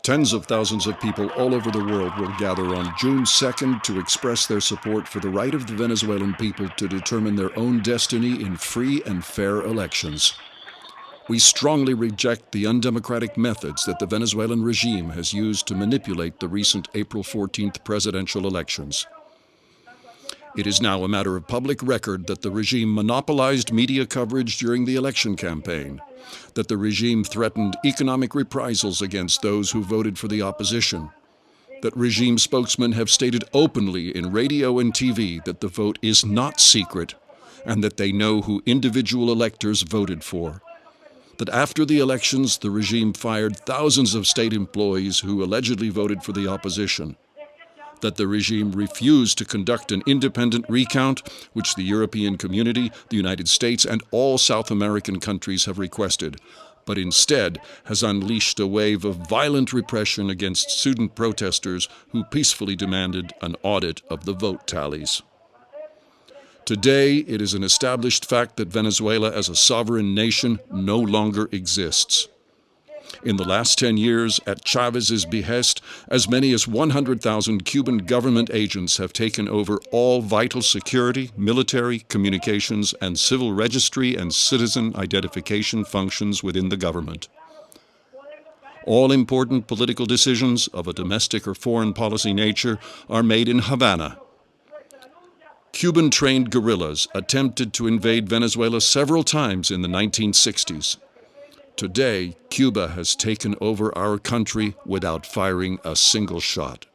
Tens of thousands of people all over the world will gather on June 2nd to express their support for the right of the Venezuelan people to determine their own destiny in free and fair elections. We strongly reject the undemocratic methods that the Venezuelan regime has used to manipulate the recent April 14th presidential elections. It is now a matter of public record that the regime monopolized media coverage during the election campaign, that the regime threatened economic reprisals against those who voted for the opposition, that regime spokesmen have stated openly in radio and TV that the vote is not secret and that they know who individual electors voted for, that after the elections the regime fired thousands of state employees who allegedly voted for the opposition, that the regime refused to conduct an independent recount, which the European community, the United States, and all South American countries have requested, but instead has unleashed a wave of violent repression against student protesters who peacefully demanded an audit of the vote tallies. Today, it is an established fact that Venezuela as a sovereign nation no longer exists. In the last 10 years, at Chávez's behest, as many as 100,000 Cuban government agents have taken over all vital security, military, communications, and civil registry and citizen identification functions within the government. All important political decisions of a domestic or foreign policy nature are made in Havana. Cuban-trained guerrillas attempted to invade Venezuela several times in the 1960s. Today, Cuba has taken over our country without firing a single shot.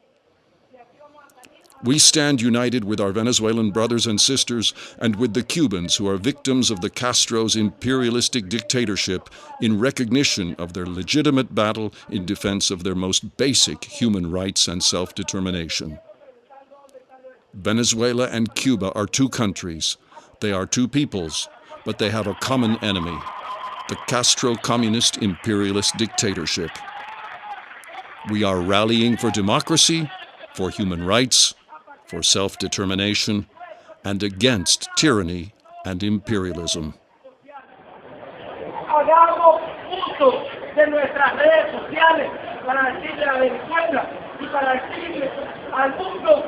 We stand united with our Venezuelan brothers and sisters and with the Cubans who are victims of the Castro's imperialistic dictatorship in recognition of their legitimate battle in defense of their most basic human rights and self-determination. Venezuela and Cuba are two countries. They are two peoples, but they have a common enemy: the Castro communist imperialist dictatorship. We are rallying for democracy, for human rights, for self-determination, and against tyranny and imperialism. Hagamos uso de nuestras redes sociales para decirle a Venezuela y para decirle al mundo